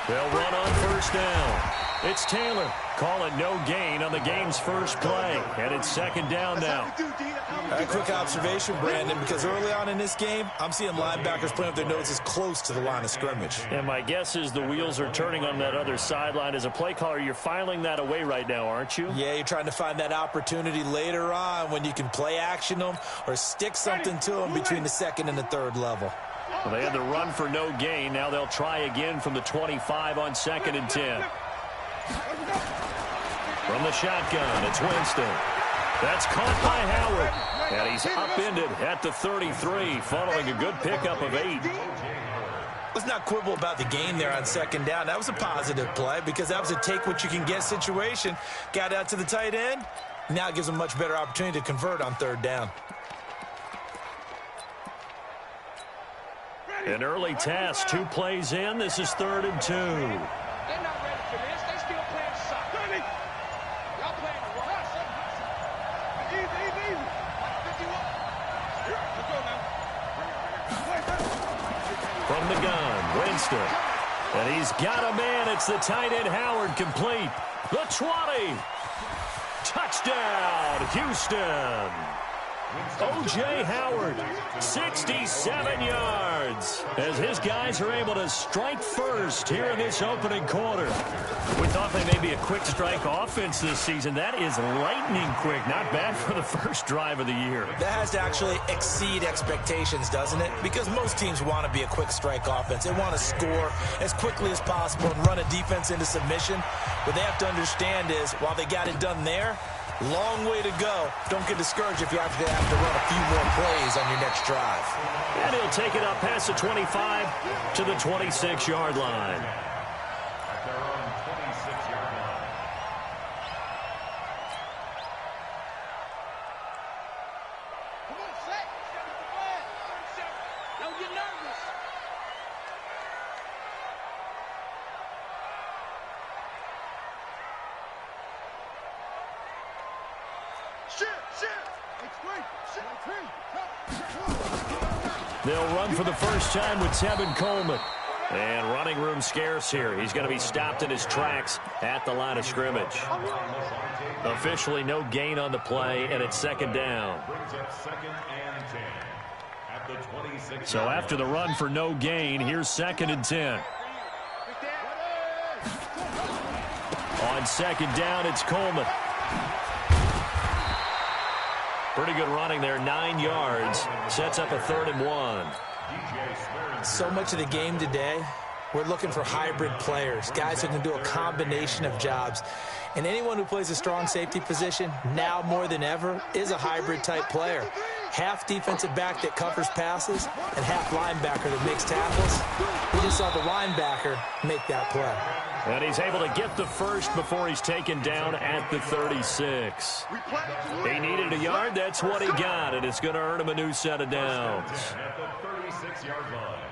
They'll run on first down. It's Taylor. Call it no gain on the game's first play. And it's second down now. A quick observation, Brandon, because early on in this game, I'm seeing linebackers playing with their noses close to the line of scrimmage. And my guess is the wheels are turning on that other sideline. As a play caller, you're filing that away right now, aren't you? Yeah, you're trying to find that opportunity later on when you can play action them or stick something to them between the second and the third level. Well, they had the run for no gain. Now they'll try again from the 25 on 2nd and 10. From the shotgun, it's Winston. That's caught by Howard. And he's upended at the 33, following a good pickup of 8. Let's not quibble about the gain there on second down. That was a positive play because that was a take-what-you-can-get situation. Got out to the tight end. Now it gives them a much better opportunity to convert on third down. An early test, 2 plays in. This is 3rd and 2. They're not ready for this. They still playing soccer. Y'all playing the wrong side. Easy. Let's go now. From the gun, Winston. And he's got a man. It's the tight end, Howard, complete. The 20. Touchdown, Houston. O.J. Howard, 67 yards, as his guys are able to strike first here in this opening quarter. We thought they may be a quick strike offense this season. That is lightning quick. Not bad for the first drive of the year. That has to actually exceed expectations, doesn't it? Because most teams want to be a quick strike offense. They want to score as quickly as possible and run a defense into submission. What they have to understand is, while they got it done there, long way to go. Don't get discouraged if you have to run a few more plays on your next drive. And he'll take it up past the 25 to the 26-yard line. Come on, set. Don't get nervous. They'll run for the first time with Tevin Coleman. And running room scarce here. He's going to be stopped in his tracks at the line of scrimmage. Officially no gain on the play, and it's second down. So after the run for no gain, here's 2nd and 10. On second down, it's Coleman. Pretty good running there, 9 yards. Sets up a 3rd and 1. So much of the game today, we're looking for hybrid players, guys who can do a combination of jobs. And anyone who plays a strong safety position, now more than ever, is a hybrid type player. Half defensive back that covers passes and half linebacker that makes tackles. We just saw the linebacker make that play. And he's able to get the first before he's taken down at the 36. He needed a yard. That's what he got, and it's going to earn him a new set of downs. At the 36-yard line.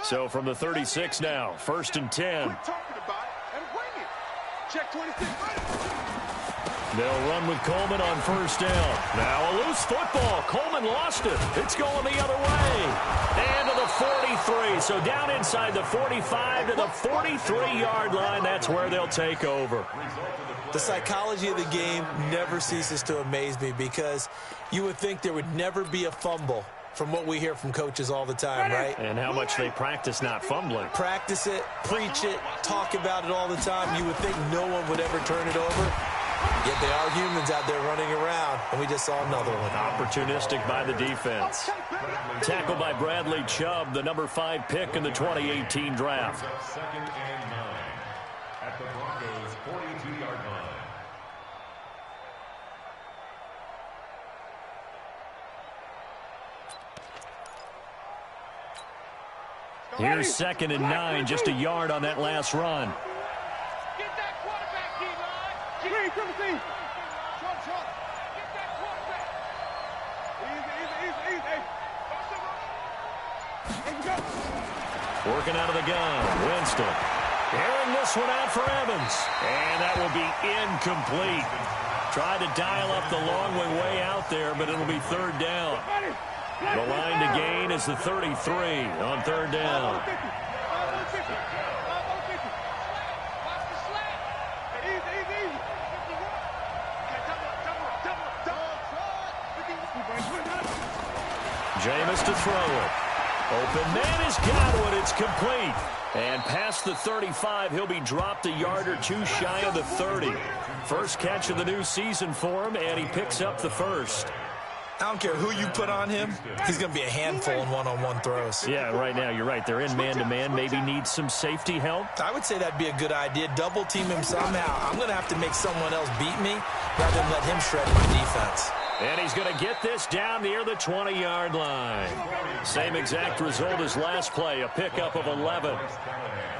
So from the 36 now, 1st and 10. Check 26. They'll run with Coleman on first down. Now a loose football. Coleman lost it. It's going the other way. And to the 43. So down inside the 45 to the 43-yard line. That's where they'll take over. The psychology of the game never ceases to amaze me because you would think there would never be a fumble from what we hear from coaches all the time, right? And how much they practice not fumbling. Practice it, preach it, talk about it all the time. You would think no one would ever turn it over. Yet they are humans out there running around, and we just saw another one. Opportunistic by the defense. Tackled by Bradley Chubb, the number 5 pick in the 2018 draft. 2nd and 9 at the Broncos' 42-yard line. Here's 2nd and 9, just a yard on that last run. Get that quarterback, D-line. Get that quarterback. Working out of the gun, Winston. Airing this one out for Evans. And that will be incomplete. Tried to dial up the long way out there, but it'll be third down. The line to gain is the 33 on third down. Jameis to throw it. Open man has got one. It's complete. And past the 35, he'll be dropped a yard or two shy of the 30. First catch of the new season for him, and he picks up the first. I don't care who you put on him. He's going to be a handful in one-on-one throws. Yeah, right now, you're right. They're in man-to-man. Maybe needs some safety help. I would say that'd be a good idea. Double team him somehow. I'm going to have to make someone else beat me rather than let him shred my defense. And he's going to get this down near the 20-yard line. Same exact result as last play, a pickup of 11.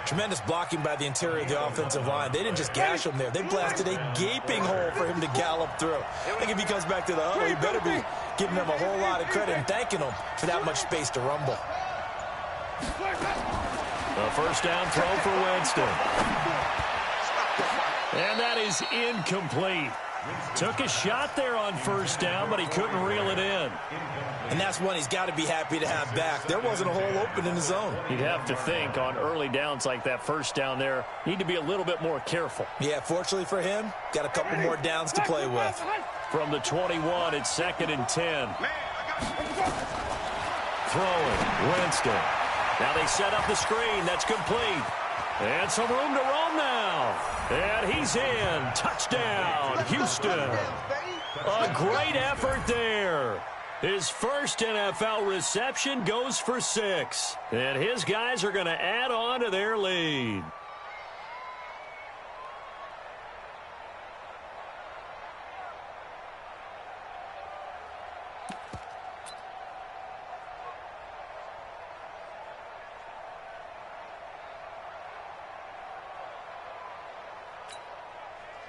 Tremendous blocking by the interior of the offensive line. They didn't just gash him there. They blasted a gaping hole for him to gallop through. I think if he comes back to the huddle, he better be giving them a whole lot of credit and thanking them for that much space to rumble. A first down throw for Winston. And that is incomplete. Took a shot there on first down, but he couldn't reel it in. And that's one he's got to be happy to have back. There wasn't a hole open in the zone. You'd have to think on early downs like that first down there, need to be a little bit more careful. Yeah, fortunately for him, got a couple more downs to play with. From the 21, it's 2nd and 10. Throwing, Winston. Now they set up the screen. That's complete. And some room to roam now. And he's in. Touchdown, Houston. A great effort there. His first NFL reception goes for 6. And his guys are going to add on to their lead.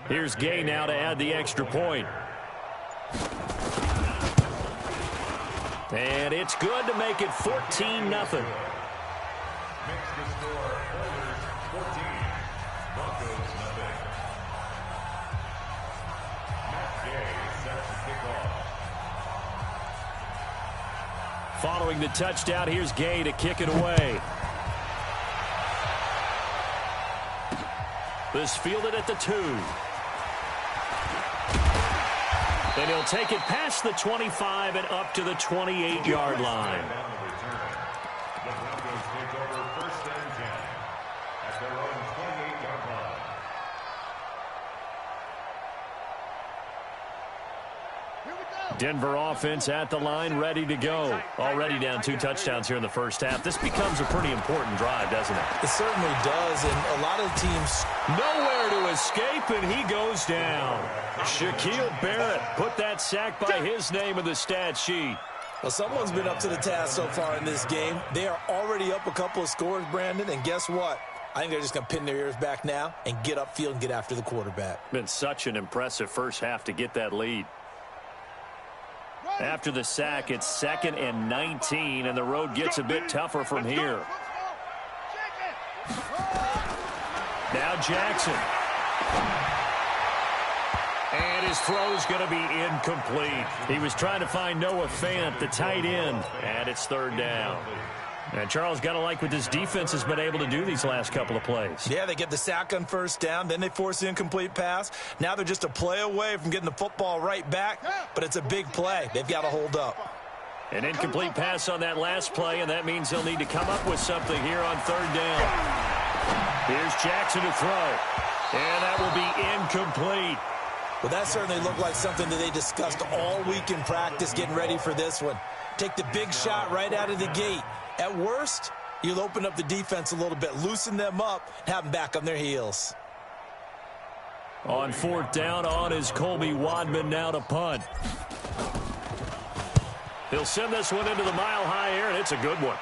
Here's Gay now to add the extra point. And it's good to make it 14-0. Makes the score Oilers 14, Broncos 0. Matt Gay sets the kickoff. Following the touchdown, here's Gay to kick it away. This fielded at the 2. And he'll take it past the 25 and up to the 28-yard line. The Broncos take over 1st and 10 at their own 28-yard line. Denver offense at the line, ready to go. Already down 2 touchdowns here in the first half. This becomes a pretty important drive, doesn't it? It certainly does, and a lot of teams... Nowhere to escape, and he goes down. Shaquille Barrett put that sack by his name in the stat sheet. Well, someone's been up to the task so far in this game. They are already up a couple of scores, Brandon, and guess what? I think they're just going to pin their ears back now and get upfield and get after the quarterback. Been such an impressive first half to get that lead. After the sack, it's 2nd and 19, and the road gets a bit tougher from here. Now Jackson. And his throw is going to be incomplete. He was trying to find Noah Fant, the tight end, and it's 3rd down. And Charles, got to like what this defense has been able to do these last couple of plays. Yeah, they get the sack on first down, then they force the incomplete pass. Now they're just a play away from getting the football right back, but it's a big play. They've got to hold up. An incomplete pass on that last play, and that means they'll need to come up with something here on 3rd down. Here's Jackson to throw, and that will be incomplete. Well, that certainly looked like something that they discussed all week in practice getting ready for this one. Take the big shot right out of the gate. At worst, you'll open up the defense a little bit, loosen them up, and have them back on their heels. On 4th down, on is Colby Wadman now to punt. He'll send this one into the mile-high air, and it's a good one.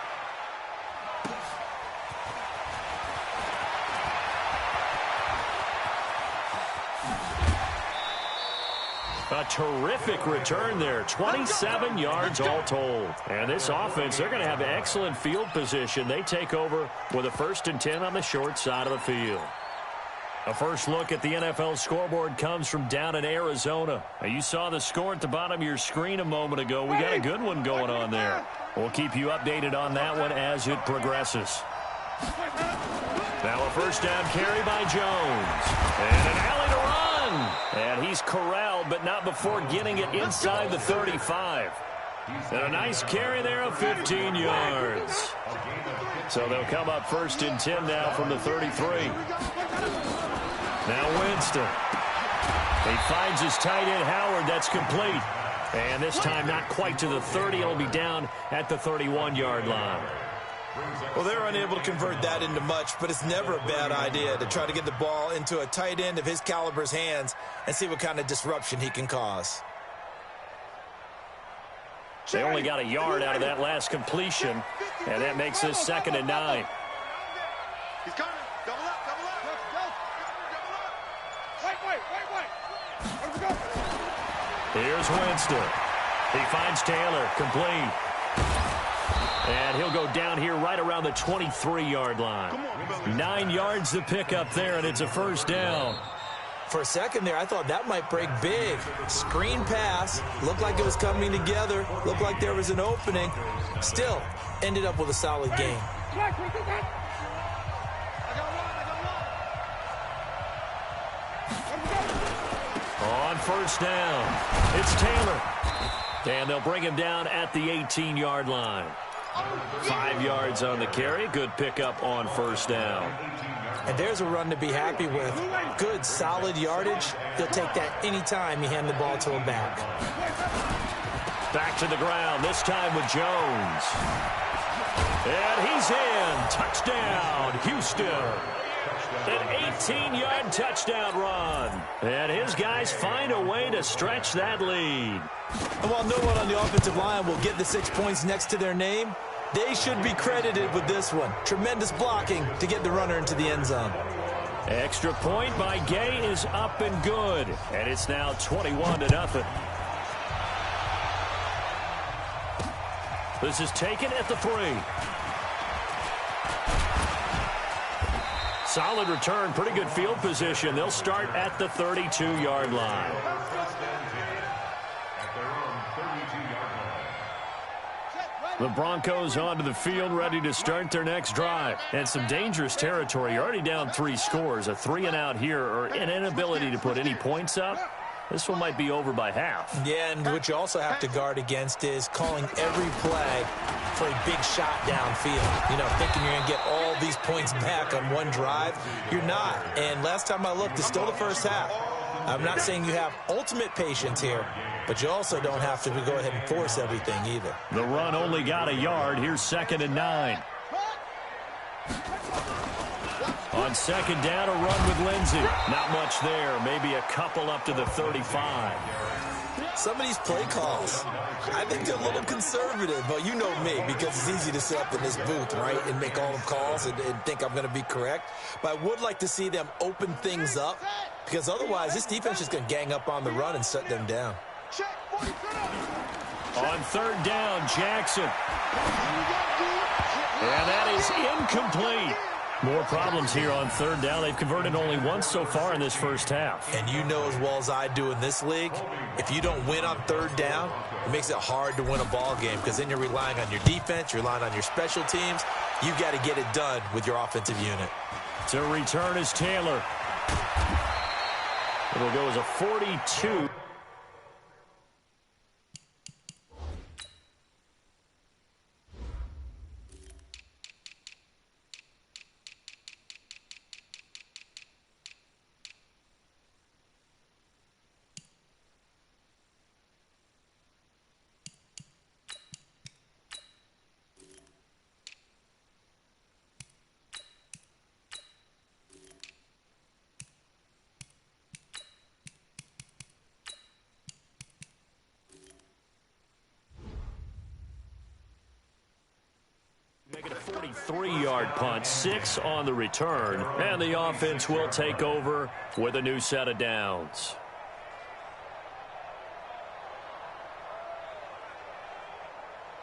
A terrific return there. 27 yards all told. And this offense, they're going to have excellent field position. They take over with a 1st and 10 on the short side of the field. A first look at the NFL scoreboard comes from down in Arizona. Now, you saw the score at the bottom of your screen a moment ago. We got a good one going on there. We'll keep you updated on that one as it progresses. Now a first down carry by Jones. And an alley to run. And he's corralled, but not before getting it inside the 35. And a nice carry there of 15 yards. So they'll come up first and 10 now from the 33. Now Winston. He finds his tight end, Howard. That's complete. And this time not quite to the 30. It'll be down at the 31-yard line. Well, they're unable to convert that into much, but it's never a bad idea to try to get the ball into a tight end of his caliber's hands and see what kind of disruption he can cause. They only got a yard out of that last completion, and that makes this 2nd and 9. He's coming. Double up, double up. Let's go. Double up. Wait. Let's go. Here's Winston. He finds Taylor, complete. And he'll go down here right around the 23-yard line. 9 yards to pick up there, and it's a first down. For a second there, I thought that might break big. Screen pass. Looked like it was coming together. Looked like there was an opening. Still, ended up with a solid game. On first down, it's Taylor. And they'll bring him down at the 18-yard line. 5 yards on the carry. Good pickup on first down. And there's a run to be happy with. Good, solid yardage. He'll take that anytime you hand the ball to him back. Back to the ground, this time with Jones. And he's in. Touchdown, Houston. An 18-yard touchdown run. And his guys find a way to stretch that lead. And while no one on the offensive line will get the 6 points next to their name, they should be credited with this one. Tremendous blocking to get the runner into the end zone. Extra point by Gay is up and good. And it's now 21-0. This is taken at the 3. Solid return, pretty good field position. They'll start at the 32-yard line. The Broncos onto the field, ready to start their next drive. And some dangerous territory. You're already down 3 scores. A 3-and-out here, or an inability to put any points up. This one might be over by half. Yeah, and what you also have to guard against is calling every play for a big shot downfield. You know, thinking you're going to get all these points back on one drive. You're not. And last time I looked, it's still the first half. I'm not saying you have ultimate patience here, but you also don't have to go ahead and force everything either. The run only got a yard. Here's 2nd and 9. On 2nd down, a run with Lindsey. Not much there. Maybe a couple up to the 35. Some of these play calls, I think they're a little conservative. But you know me, because it's easy to sit up in this booth, right, and make all the calls and think I'm going to be correct. But I would like to see them open things up, because otherwise this defense is going to gang up on the run and shut them down. On 3rd down, Jackson. And that is incomplete. More problems here on 3rd down. They've converted only once so far in this first half. And you know as well as I do in this league, if you don't win on 3rd down, it makes it hard to win a ball game, because then you're relying on your defense, you're relying on your special teams. You've got to get it done with your offensive unit. To return is Taylor. It'll go as a 42. Making a 43-yard punt, 6 on the return, and the offense will take over with a new set of downs.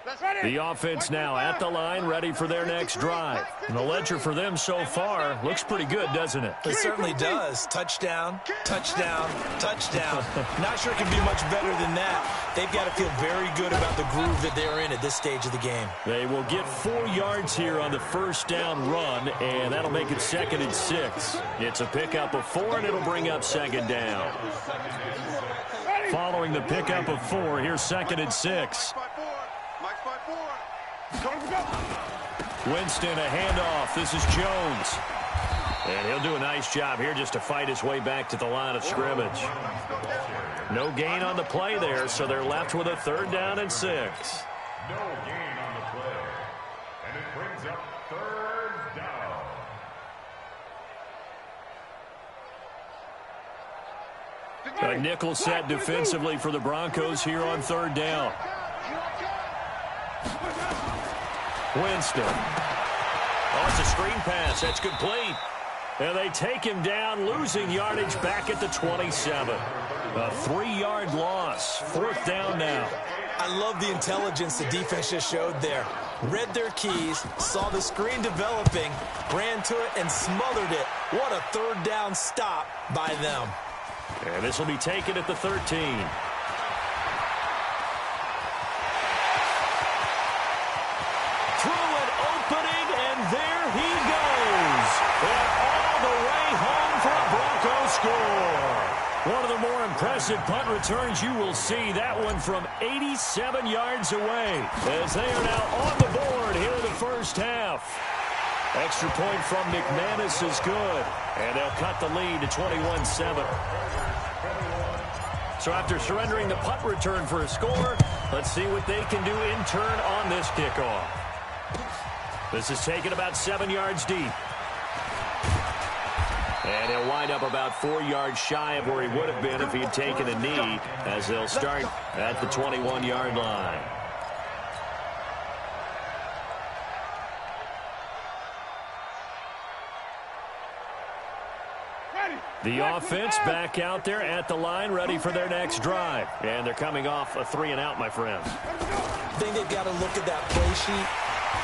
Let's ready. The offense now at the line, ready for their next drive. And the ledger for them so far looks pretty good, doesn't it? It certainly does. Touchdown, touchdown, touchdown. Not sure it can be much better than that. They've got to feel very good about the groove that they're in at this stage of the game. They will get 4 yards here on the first down run, and that'll make it 2nd and 6. It's a pickup of 4, and it'll bring up 2nd down. Following the pickup of 4, here's 2nd and 6. Winston, a handoff. This is Jones. And he'll do a nice job here just to fight his way back to the line of scrimmage. No gain on the play there, so they're left with a 3rd down and 6. No gain on the play. And it brings up 3rd down. A nickel set defensively for the Broncos here on 3rd down. Winston. Oh, it's a screen pass. That's complete. And they take him down, losing yardage back at the 27. A 3-yard loss. 4th down now. I love the intelligence the defense just showed there. Read their keys, saw the screen developing, ran to it, and smothered it. What a 3rd down stop by them. And this will be taken at the 13. Through an opening, and there he goes. And all the way home for a Broncos score. One of the more impressive punt returns you will see. That one from 87 yards away. As they are now on the board here in the first half. Extra point from McManus is good. And they'll cut the lead to 21-7. So after surrendering the punt return for a score, let's see what they can do in turn on this kickoff. This is taken about 7 yards deep. And he'll wind up about 4 yards shy of where he would have been if he had taken a knee, as they'll start at the 21-yard line. The offense back out there at the line, ready for their next drive. And they're coming off a 3-and-out, my friends. I think they've got to look at that play sheet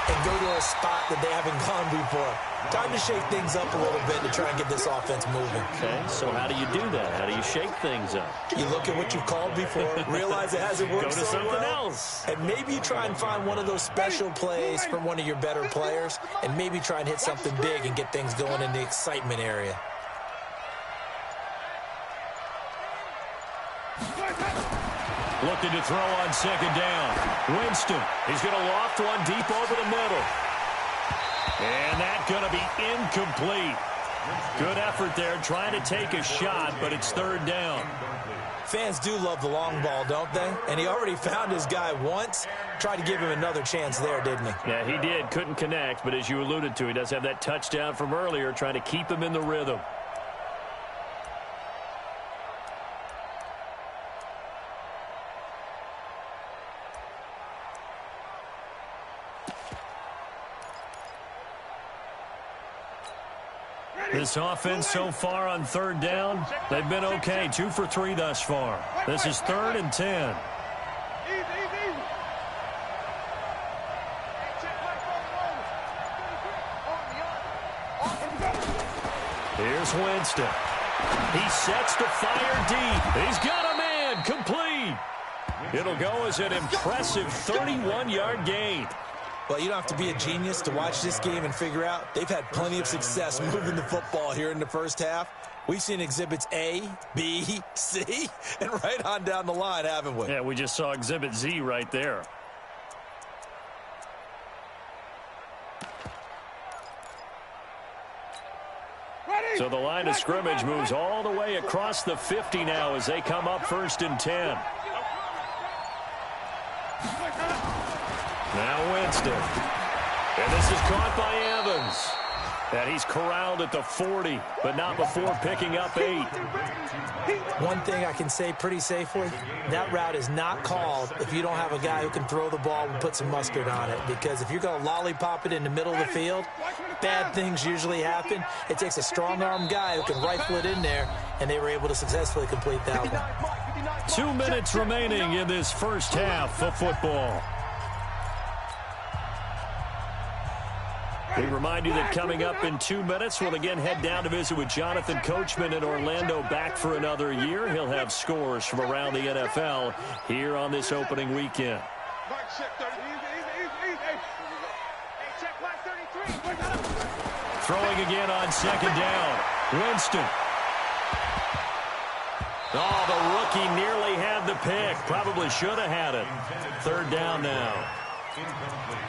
and go to a spot that they haven't gone before. Time to shake things up a little bit to try and get this offense moving. Okay, so how do you do that? How do you shake things up? You look at what you've called before, realize it hasn't worked Go to so something well, else. and maybe you try and find one of those special plays from one of your better players, and maybe try and hit something big and get things going in the excitement area. Looking to throw on 2nd down. Winston, he's going to loft one deep over the middle. And that's going to be incomplete. Good effort there, trying to take a shot, but it's 3rd down. Fans do love the long ball, don't they? And he already found his guy once. Tried to give him another chance there, didn't he? Yeah, he did. Couldn't connect, but as you alluded to, he does have that touchdown from earlier, trying to keep him in the rhythm. This offense so far on 3rd down, they've been okay. 2 for 3 thus far. This is 3rd and 10. Here's Winston. He sets to fire deep. He's got a man. Complete. It'll go as an impressive 31-yard gain. Well, you don't have to be a genius to watch this game and figure out they've had plenty of success moving the football here in the first half. We've seen exhibits A, B, C, and right on down the line, haven't we? Yeah, we just saw exhibit Z right there. So the line of scrimmage moves all the way across the 50 now as they come up 1st and 10. Now Winston. And this is caught by Evans. And he's corralled at the 40, but not before picking up 8. One thing I can say pretty safely, that route is not called if you don't have a guy who can throw the ball and put some mustard on it. Because if you're going to lollipop it in the middle of the field, bad things usually happen. It takes a strong-arm guy who can rifle it in there, and they were able to successfully complete that one. 2 minutes remaining in this first half of football. We remind you that coming up in 2 minutes, we'll again head down to visit with Jonathan Coachman in Orlando, back for another year. He'll have scores from around the NFL here on this opening weekend. Throwing again on second down. Winston. Oh, the rookie nearly had the pick. Probably should have had it. Third down now.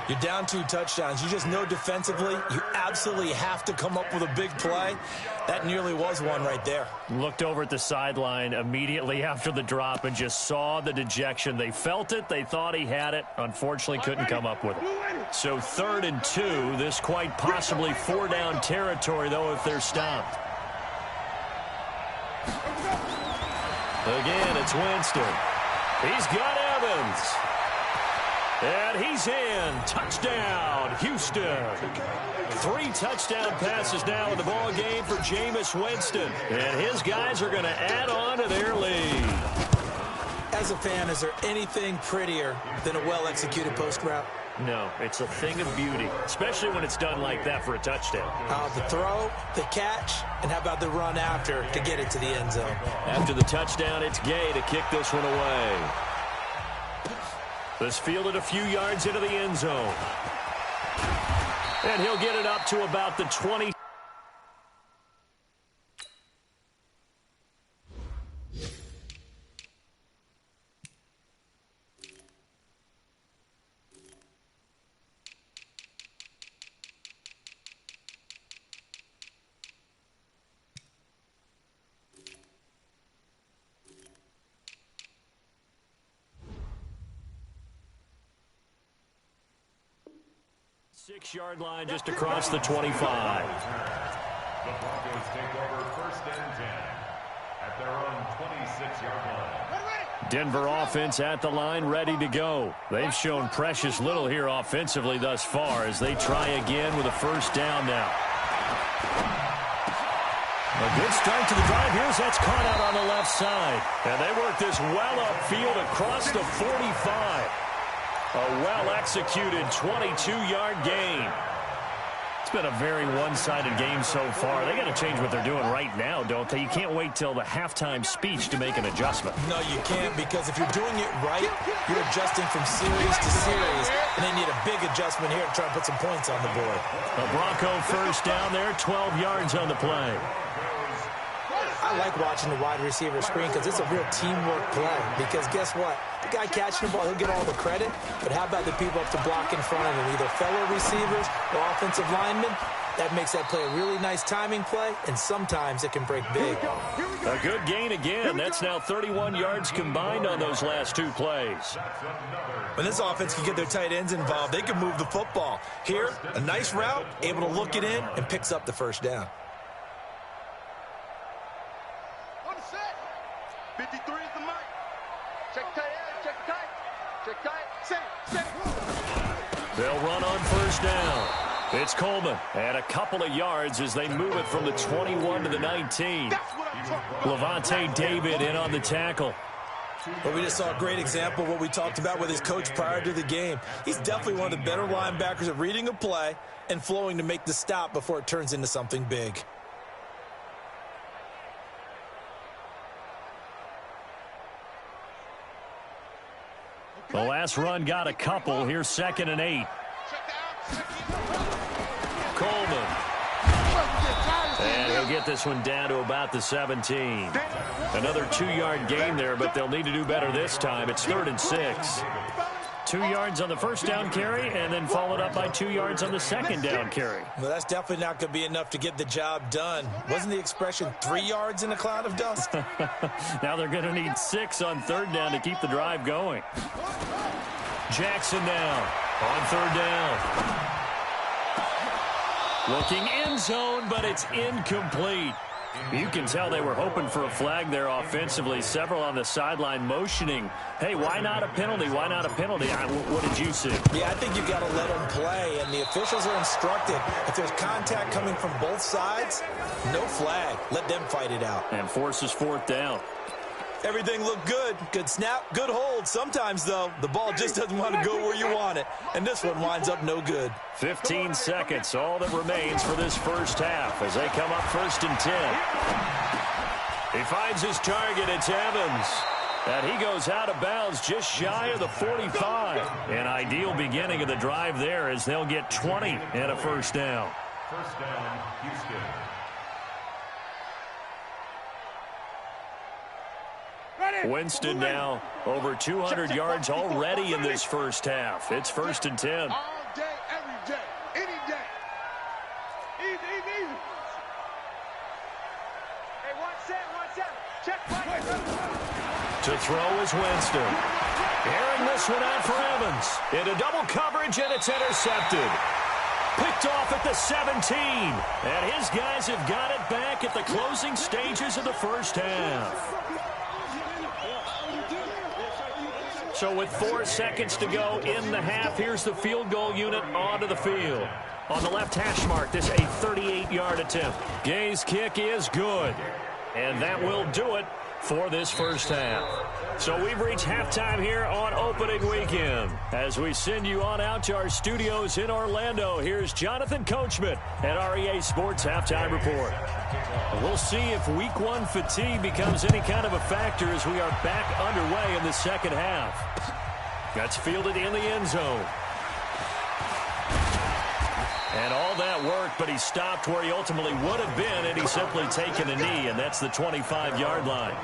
You're down 2 touchdowns. You just know defensively you absolutely have to come up with a big play. That nearly was one right there. Looked over at the sideline immediately after the drop and just saw the dejection. They felt it. They thought he had it. Unfortunately, couldn't come up with it. So 3rd and 2. This quite possibly 4-down territory, though, if they're stopped. Again, it's Winston. He's got Evans. And he's in. Touchdown, Houston. 3 touchdown passes now in the ball game for Jameis Winston. And his guys are going to add on to their lead. As a fan, is there anything prettier than a well-executed post route? No, it's a thing of beauty, especially when it's done like that for a touchdown. The throw, the catch, and how about the run after to get it to the end zone? After the touchdown, it's Gay to kick this one away. This fielded a few yards into the end zone. And he'll get it up to about the 20. Six-yard line just across the 25. The Broncos take over 1st and 10 at their own 26-yard line. Denver offense at the line, ready to go. They've shown precious little here offensively thus far as they try again with a 1st down now. A good start to the drive here as that's caught out on the left side. And they work this well upfield across the 45. A well-executed 22-yard gain. It's been a very one-sided game so far. They got to change what they're doing right now, don't they? You can't wait till the halftime speech to make an adjustment. No, you can't, because if you're doing it right, you're adjusting from series to series, and they need a big adjustment here to try and put some points on the board. A Bronco 1st down there, 12 yards on the play. I like watching the wide receiver screen because it's a real teamwork play. Because guess what? The guy catching the ball, he'll get all the credit. But how about the people up to block in front of him, either fellow receivers or offensive linemen? That makes that play a really nice timing play, and sometimes it can break big. A good gain again. That's now 31 yards combined on those last 2 plays. When this offense can get their tight ends involved, they can move the football. Here, a nice route, able to look it in, and picks up the 1st down. 53 is the mark. Check tight, check tight, check tight, set. They'll run on 1st down. It's Coleman, and a couple of yards as they move it from the 21 to the 19. Levante David in on the tackle. Well, we just saw a great example of what we talked about with his coach prior to the game. He's definitely one of the better linebackers at reading a play and flowing to make the stop before it turns into something big. The last run got a couple. Here's 2nd and 8. Coleman. And he'll get this one down to about the 17. Another 2-yard gain there, but they'll need to do better this time. It's 3rd and 6. 2 yards on the 1st down carry, and then followed up by 2 yards on the 2nd down carry. Well, that's definitely not going to be enough to get the job done. Wasn't the expression 3 yards in a cloud of dust? Now they're going to need 6 on 3rd down to keep the drive going. Jackson now on 3rd down. Looking end zone, but it's incomplete. You can tell they were hoping for a flag there offensively. Several on the sideline motioning, hey, why not a penalty? Why not a penalty? What did you see? Yeah, I think you've got to let them play, and the officials are instructed. If there's contact coming from both sides, no flag. Let them fight it out. And forces 4th down. Everything looked good. Good snap, good hold. Sometimes, though, the ball just doesn't want to go where you want it. And this one winds up no good. 15 seconds, all that remains for this first half as they come up 1st and 10. He finds his target. It's Evans. And he goes out of bounds just shy of the 45. An ideal beginning of the drive there as they'll get 20 and a first down. First down, Houston. Winston now over 200 yards already in this first half. It's 1st and 10. All day, every day, any day. Easy, easy, easy. Hey, 1 set. Check right. To throw is Winston. Airing this one out for Evans. Into double coverage, and it's intercepted. Picked off at the 17. And his guys have got it back at the closing stages of the first half. So with 4 seconds to go in the half, here's the field goal unit onto the field. On the left hash mark, this a 38-yard attempt. Gay's kick is good. And that will do it for this first half. So we've reached halftime here on opening weekend. As we send you on out to our studios in Orlando, here's Jonathan Coachman at REA Sports Halftime Report. We'll see if week 1 fatigue becomes any kind of a factor as we are back underway in the second half. That's fielded in the end zone. And all that worked, but he stopped where he ultimately would have been, and he's simply taken a knee, and that's the 25-yard line.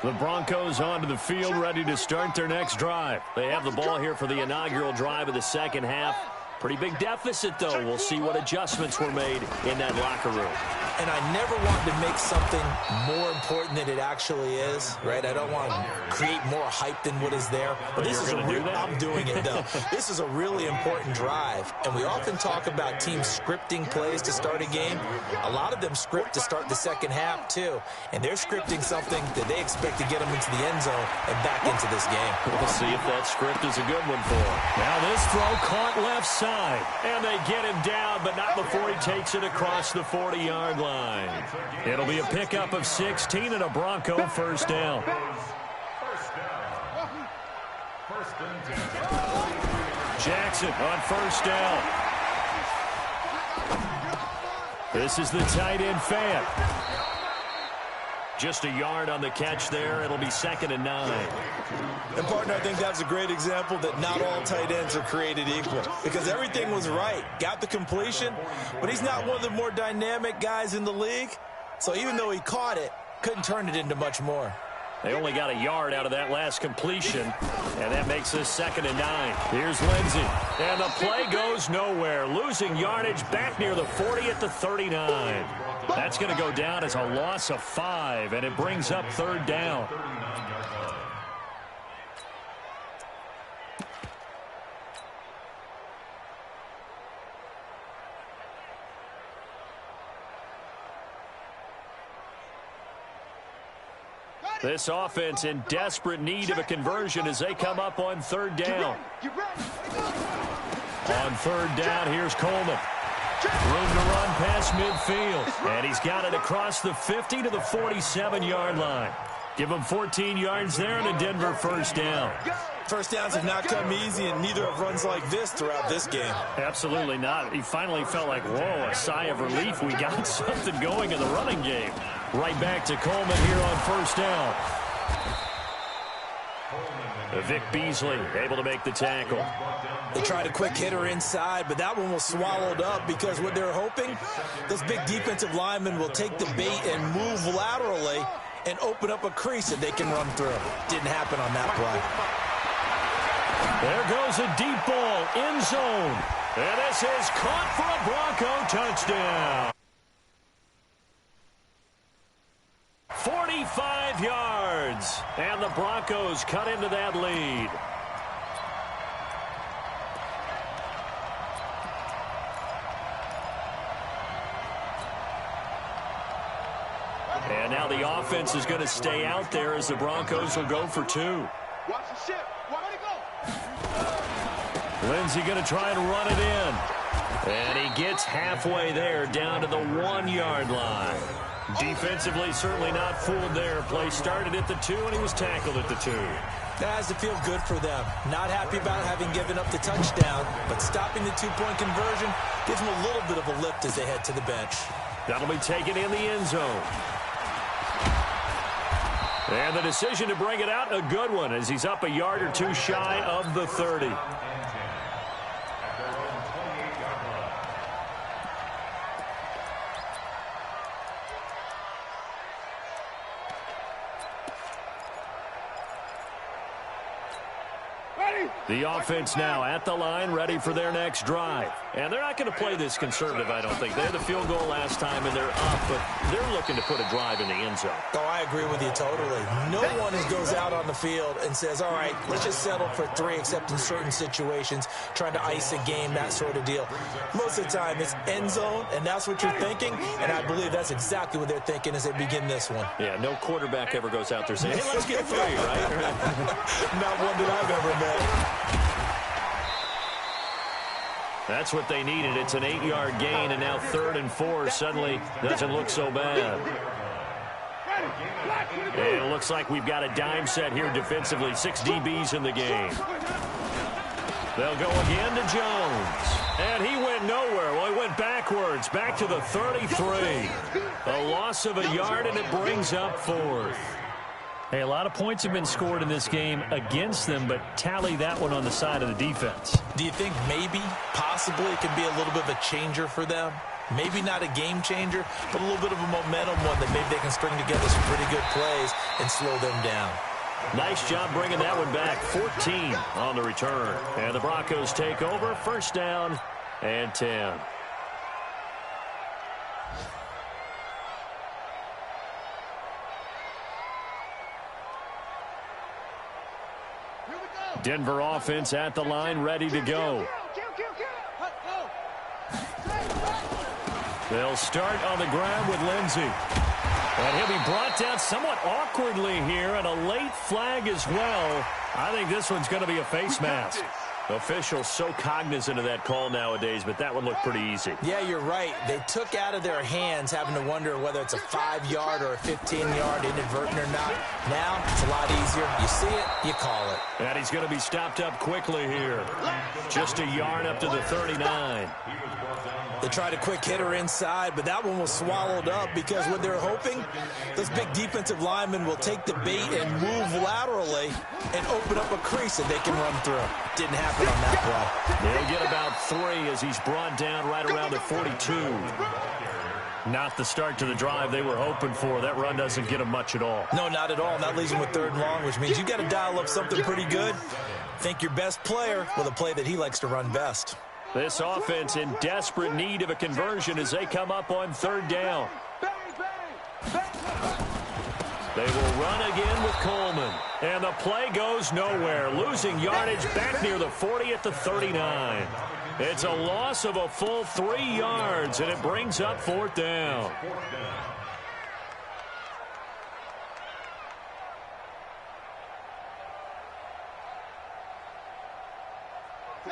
The Broncos onto the field, ready to start their next drive. They have the ball here for the inaugural drive of the second half. Pretty big deficit, though. We'll see what adjustments were made in that locker room. And I never want to make something more important than it actually is, right? I don't want to create more hype than what is there. But this is I'm doing it, though. This is a really important drive. And we often talk about teams scripting plays to start a game. A lot of them script to start the second half, too. And they're scripting something that they expect to get them into the end zone and back into this game. We'll see if that script is a good one for them. Now this throw caught left side. And they get him down, but not before he takes it across the 40-yard line. It'll be a pickup of 16 and a Bronco first down. Jackson on first down. This is the tight end Fant. Just a yard on the catch there. It'll be 2nd and 9. And, partner, I think that's a great example that not all tight ends are created equal because everything was right. Got the completion, but he's not one of the more dynamic guys in the league. So even though he caught it, couldn't turn it into much more. They only got a yard out of that last completion, and that makes this 2nd and 9. Here's Lindsey, and the play goes nowhere. Losing yardage back near the 40 at the 39. That's going to go down as a loss of 5, and it brings up 3rd down. This offense in desperate need of a conversion as they come up on 3rd down. On 3rd down, here's Coleman. Room to run past midfield. And he's got it across the 50 to the 47-yard line. Give him 14 yards there and a Denver first down. First downs have not come easy, and neither have runs like this throughout this game. Absolutely not. He finally felt like, whoa, a sigh of relief. We got something going in the running game. Right back to Coleman here on first down. Vic Beasley able to make the tackle. They tried a quick hitter inside, but that one was swallowed up because what they're hoping, those big defensive linemen will take the bait and move laterally and open up a crease that they can run through. Didn't happen on that play. There goes a deep ball, end zone. And this is caught for a Bronco touchdown. 45 yards. And the Broncos cut into that lead. And now the offense is going to stay out there as the Broncos will go for 2. Watch the ship. Where'd it go? Lindsey going to try and run it in. And he gets halfway there, down to the 1-yard line. Defensively, certainly not fooled there. Play started at the 2, and he was tackled at the 2. That has to feel good for them. Not happy about having given up the touchdown, but stopping the 2-point conversion gives them a little bit of a lift as they head to the bench. That'll be taken in the end zone. And the decision to bring it out, a good one, as he's up a yard or 2 shy of the 30. The offense now at the line, ready for their next drive. And they're not going to play this conservative, I don't think. They had the field goal last time, and they're up, but they're looking to put a drive in the end zone. Oh, I agree with you totally. No one goes out on the field and says, all right, let's just settle for 3, except in certain situations, trying to ice a game, that sort of deal. Most of the time, it's end zone, and that's what you're thinking, and I believe that's exactly what they're thinking as they begin this one. Yeah, no quarterback ever goes out there saying, hey, let's get 3, right? Not one that I've ever met. That's what they needed. It's an 8-yard gain, and now 3rd and 4 suddenly doesn't look so bad. It looks like we've got a dime set here defensively. 6 DBs in the game. They'll go again to Jones. And he went nowhere. Well, he went backwards, back to the 33. A loss of a yard, and it brings up 4th. Hey, a lot of points have been scored in this game against them, but tally that one on the side of the defense. Do you think maybe, possibly, it could be a little bit of a changer for them? Maybe not a game changer, but a little bit of a momentum one that maybe they can string together some pretty good plays and slow them down. Nice job bringing that one back. 14 on the return. And the Broncos take over. 1st down and 10. Denver offense at the line, ready to go. They'll start on the ground with Lindsey. And he'll be brought down somewhat awkwardly here, and a late flag as well. I think this one's going to be a face mask. Officials so cognizant of that call nowadays, but that one looked pretty easy. Yeah, you're right. They took out of their hands having to wonder whether it's a 5-yard or a 15-yard inadvertent or not. Now, it's a lot easier. You see it, you call it. And he's going to be stopped up quickly here. Just a yard up to the 39. They tried a quick hitter inside, but that one was swallowed up because what they're hoping, those big defensive linemen will take the bait and move laterally and open up a crease that they can run through. Didn't happen on that play. They'll get about 3 as he's brought down right around the 42. Not the start to the drive they were hoping for. That run doesn't get them much at all. No, not at all. And that leaves them with 3rd and long, which means you got to dial up something pretty good. Think your best player with a play that he likes to run best. This offense in desperate need of a conversion as they come up on 3rd down. They will run again with Coleman. And the play goes nowhere. Losing yardage back near the 40 at the 39. It's a loss of a full 3 yards, and it brings up 4th down.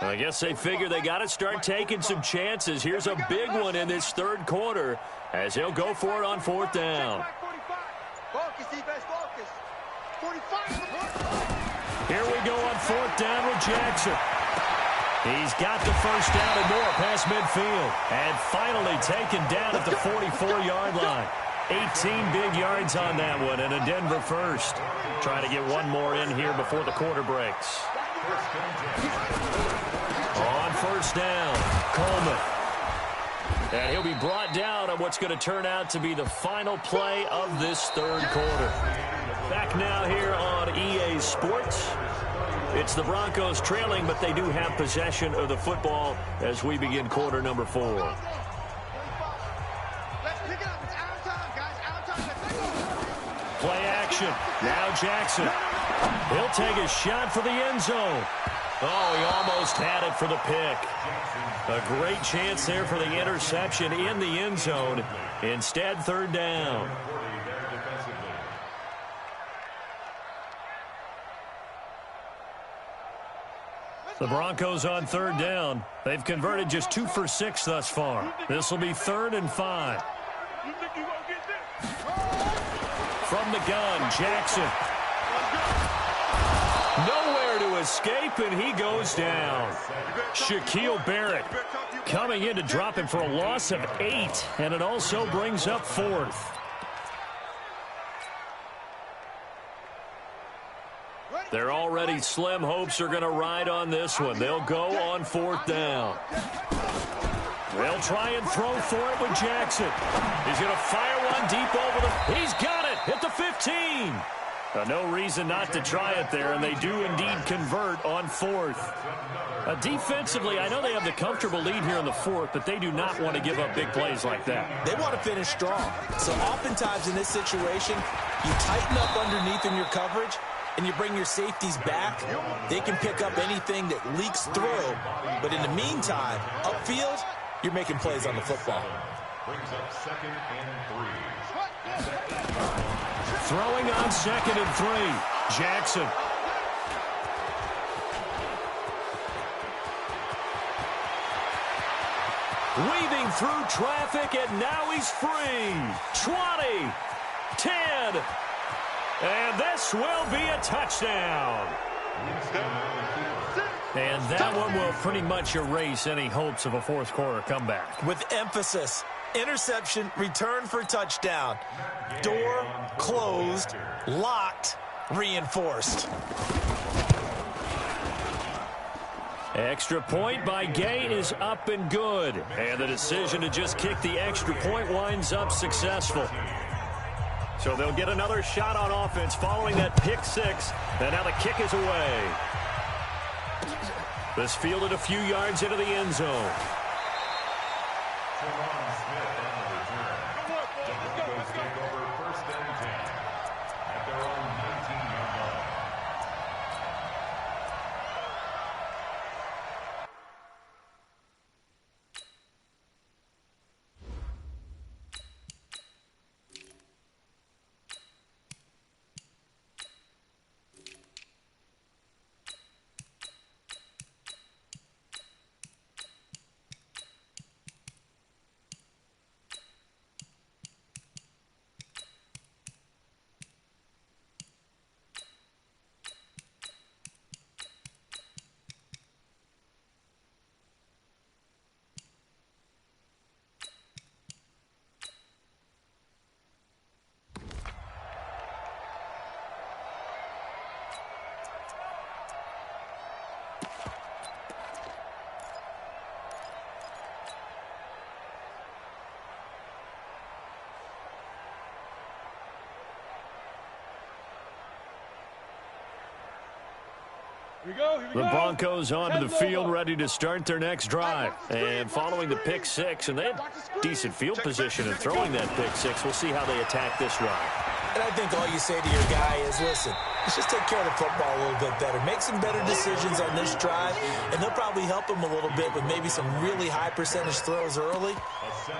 I guess they figure they got to start taking some chances. Here's a big one in this 3rd quarter as he'll go for it on 4th down. Here we go on 4th down with Jackson. He's got the 1st down and more past midfield. And finally taken down at the 44-yard line. 18 big yards on that one, and a Denver first. Trying to get one more in here before the quarter breaks. On 1st down, Coleman. And he'll be brought down on what's going to turn out to be the final play of this 3rd quarter. Back now here on EA Sports. It's the Broncos trailing, but they do have possession of the football as we begin quarter number 4. Play action. Now Jackson. He'll take a shot for the end zone. Oh, he almost had it for the pick. A great chance there for the interception in the end zone. Instead, 3rd down. The Broncos on third down. They've converted just 2 for 6 thus far. This will be 3rd and 5. From the gun, Jackson. Nowhere to escape, and he goes down. Shaquille Barrett coming in to drop him for a loss of 8, and it also brings up 4th. Their already slim hopes are going to ride on this one. They'll go on 4th down. They'll try and throw for it with Jackson. He's going to fire one deep over the... He's got it at the 15. No reason not to try it there, and they do indeed convert on 4th. Defensively, I know they have the comfortable lead here in the 4th, but they do not want to give up big plays like that. They want to finish strong. So oftentimes in this situation, you tighten up underneath in your coverage, and you bring your safeties back. They can pick up anything that leaks through. But in the meantime, upfield, you're making plays on the football. Brings up 2nd and 3. Throwing on 2nd and 3. Jackson. Weaving through traffic, and now he's free. 20, 10, and this will be a touchdown. And that one will pretty much erase any hopes of a fourth quarter comeback. With emphasis, interception, return for touchdown. Door closed, locked, reinforced. Extra point by Gay is up and good. And the decision to just kick the extra point winds up successful. So they'll get another shot on offense following that pick 6. And now the kick is away. This fielded a few yards into the end zone. The Broncos onto the field, ready to start their next drive. And following the pick 6, and they had decent field position in throwing that pick 6. We'll see how they attack this drive. And I think all you say to your guy is, listen, let's just take care of the football a little bit better. Make some better decisions on this drive, and they'll probably help him a little bit with maybe some really high percentage throws early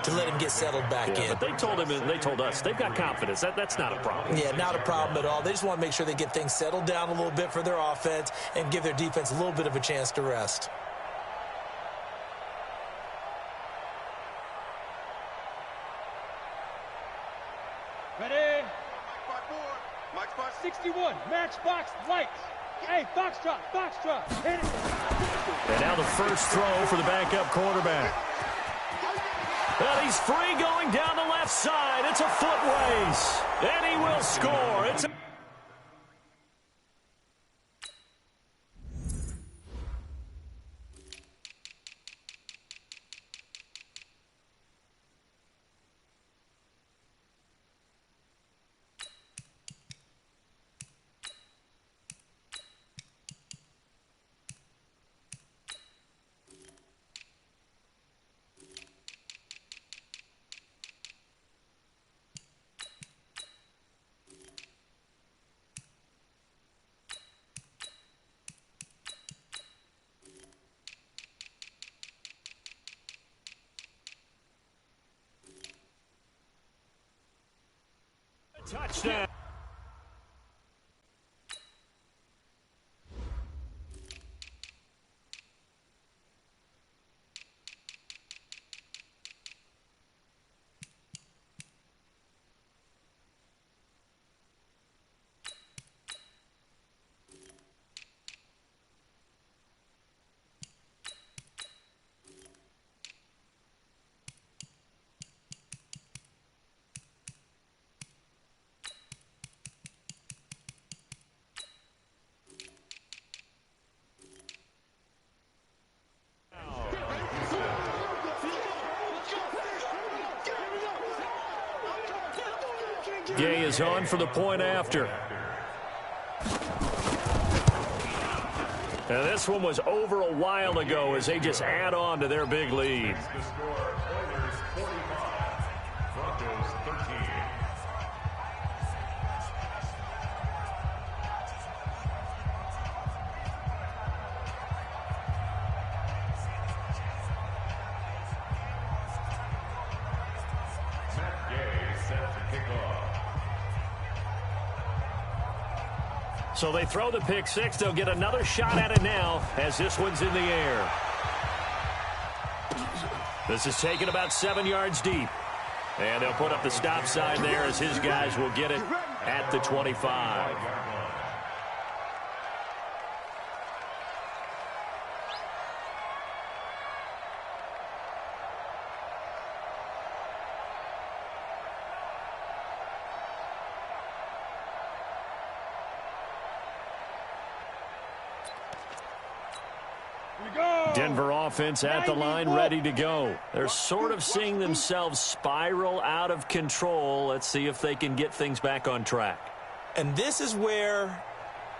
to let him get settled back in. But they told him and they told us they've got confidence. That's not a problem. Yeah, not a problem at all. They just want to make sure they get things settled down a little bit for their offense and give their defense a little bit of a chance to rest. Ready? 61, matchbox, lights. Hey, Foxtrot, Foxtrot, hit it. And now the first throw for the backup quarterback. And he's free going down the left side. It's a foot race. And he will score. It's a touchdown. is on for the point after. And this one was over a while ago as they just add on to their big lead. The score, Oilers 45, Broncos 13. Matt Gay set to kick off. So they throw the pick six. They'll get another shot at it now as this one's in the air. This is taken about 7 yards deep. And they'll put up the stop sign there as his guys will get it at the 25. Denver offense at the line, ready to go. They're sort of seeing themselves spiral out of control. Let's see if they can get things back on track. And this is where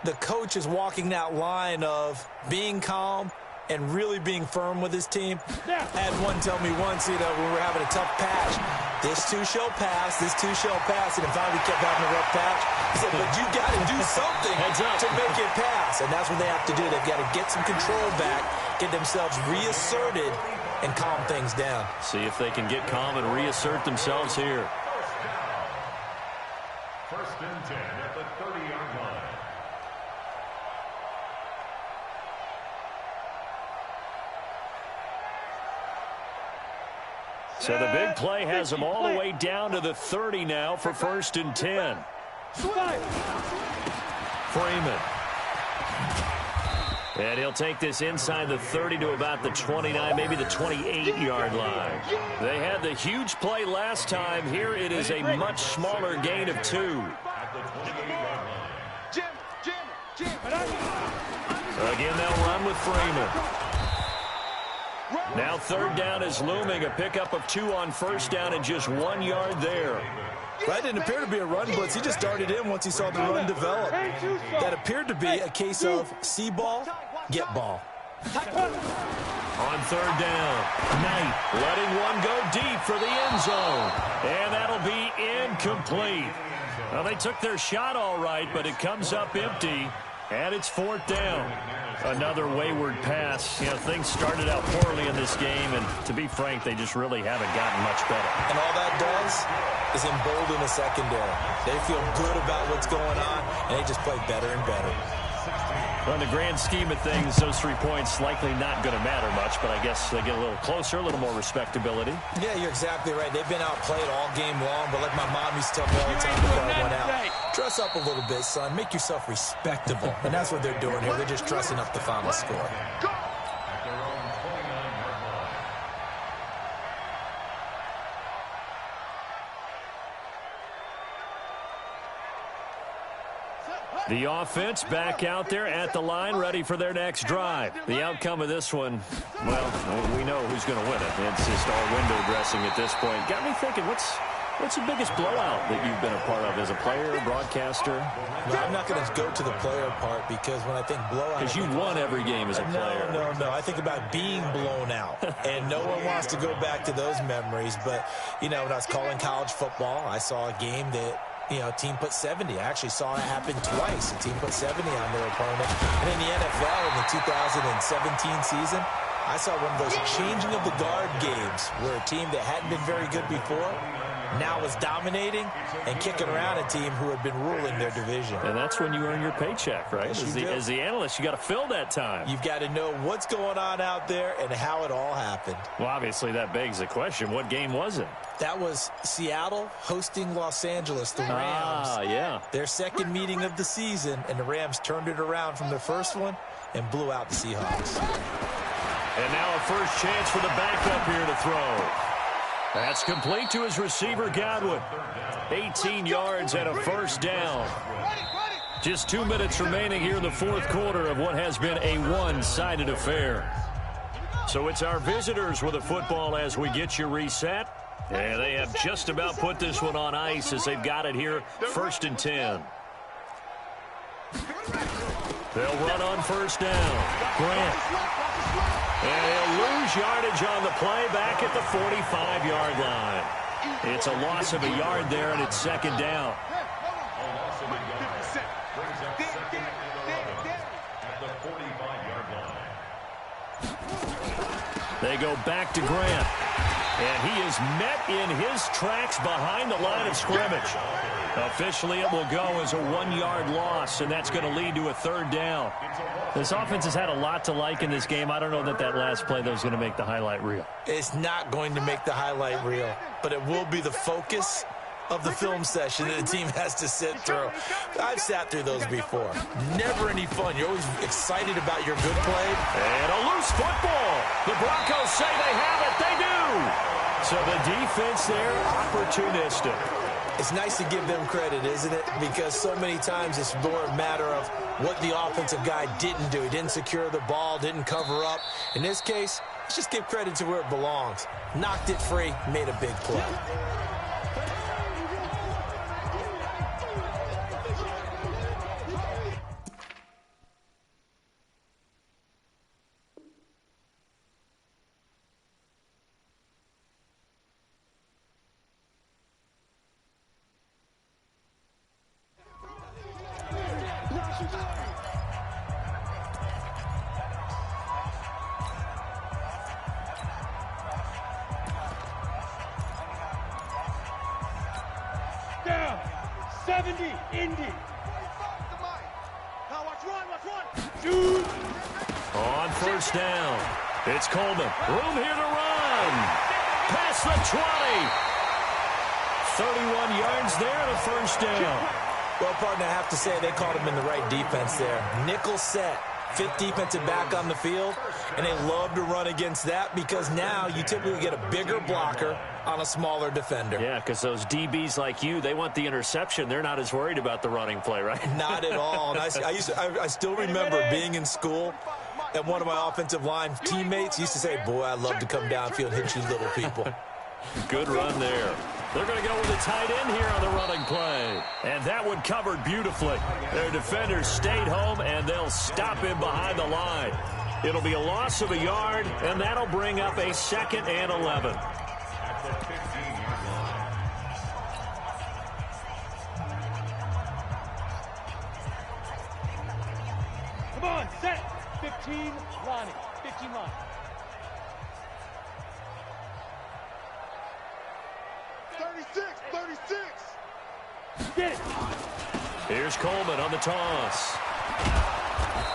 the coach is walking that line of being calm and really being firm with his team. I had one tell me once, when we were having a tough patch, this too shall pass, this too shall pass, and finally kept having a rough patch. He said, but you got to do something to make it pass. And that's what they have to do. They've got to get some control back, get themselves reasserted, and calm things down. See if they can get calm and reassert themselves here. First and 10 at the 30-yard line. So the big play has them all the way down to the 30 now for first and 10. Freeman. And he'll take this inside the 30 to about the 29, maybe the 28-yard line. They had the huge play last time. Here it is a much smaller gain of 2. Again, they'll run with Freeman. Now third down is looming. A pickup of 2 on first down and just 1 yard there. That didn't appear to be a run blitz. He just darted in once he saw the run develop. That appeared to be a case of see ball, get ball. On third down, Knight letting one go deep for the end zone. And that'll be incomplete. Well, they took their shot all right, but it comes up empty. And it's fourth down. Another wayward pass. Things started out poorly in this game, and to be frank, they just really haven't gotten much better. And all that does is embolden the secondary. They feel good about what's going on, and they just play better and better. Well, in the grand scheme of things, those 3 points likely not going to matter much, but I guess they get a little closer, a little more respectability. Yeah, you're exactly right. They've been outplayed all game long, but like my mom used to tell me all the time before I went out, dress up a little bit, son. Make yourself respectable. And that's what they're doing here. They're just dressing up the final score. The offense back out there at the line, ready for their next drive. The outcome of this one, well, we know who's going to win it. It's just all window dressing at this point. Got me thinking, what's the biggest blowout that you've been a part of as a player, broadcaster? No, I'm not going to go to the player part because when I think blowout... Because you won every game as a player. No. I think about being blown out. And no one wants to go back to those memories. But, when I was calling college football, I saw a game that... team put 70. I actually saw it happen twice. A team put 70 on their opponent. And in the NFL in the 2017 season, I saw one of those changing of the guard games where a team that hadn't been very good before now was dominating and kicking around a team who had been ruling their division. And that's when you earn your paycheck, right? Yes, as the analyst, you got to fill that time. You've got to know what's going on out there and how it all happened. Well, obviously, that begs the question, what game was it? That was Seattle hosting Los Angeles, the Rams. Yeah. Their second meeting of the season, and the Rams turned it around from their first one and blew out the Seahawks. And now a first chance for the backup here to throw. That's complete to his receiver, Godwin. 18 yards and a first down. Just 2 minutes remaining here in the fourth quarter of what has been a one-sided affair. So it's our visitors with the football as we get you reset. And they have just about put this one on ice as they've got it here, 1st and 10. They'll run on 1st down. Grant. And he'll lose yardage on the play back at the 45-yard line. It's a loss of a yard there, and it's 2nd down. They go back to Grant. And he is met in his tracks behind the line of scrimmage. Officially, it will go as a 1-yard loss, and that's going to lead to a 3rd down. This offense has had a lot to like in this game. I don't know that last play, though, is going to make the highlight reel. It's not going to make the highlight reel, but it will be the focus of the film session that the team has to sit through. I've sat through those before. Never any fun. You're always excited about your good play. And a loose football. The Broncos say they have it. They do. So the defense there, opportunistic. It's nice to give them credit, isn't it? Because so many times it's more a matter of what the offensive guy didn't do. He didn't secure the ball, didn't cover up. In this case, let's just give credit to where it belongs. Knocked it free, made a big play. Down. 70, Indy. Now watch run. Shoot. On 1st down, it's Coleman. Room here to run. Past the 20. 31 yards there and a 1st down. Well, partner, I have to say they called him in the right defense there. Nickel set. 5th defensive back on the field, and they love to run against that because now you typically get a bigger blocker on a smaller defender. Yeah, because those DBs like you, they want the interception. They're not as worried about the running play, right? Not at all. And I still remember being in school, and one of my offensive line teammates used to say, boy, I love to come downfield and hit you little people. Good run there. They're going to go with a tight end here on the running play. And that one covered beautifully. Their defenders stayed home, and they'll stop him behind the line. It'll be a loss of a yard, and that'll bring up a 2nd and 11. Come on, set. 15, Lonnie. 15, Lonnie. 36. Get it. Here's Coleman on the toss.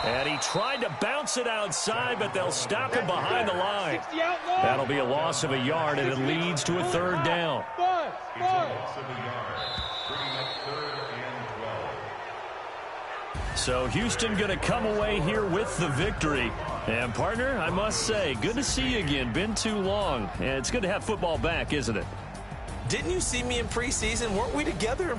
And he tried to bounce it outside, but they'll stop him behind the line. That'll be a loss of a yard, and it leads to a 3rd down. So Houston going to come away here with the victory. And, partner, I must say, good to see you again. Been too long. And it's good to have football back, isn't it? Didn't you see me in preseason? Weren't we together?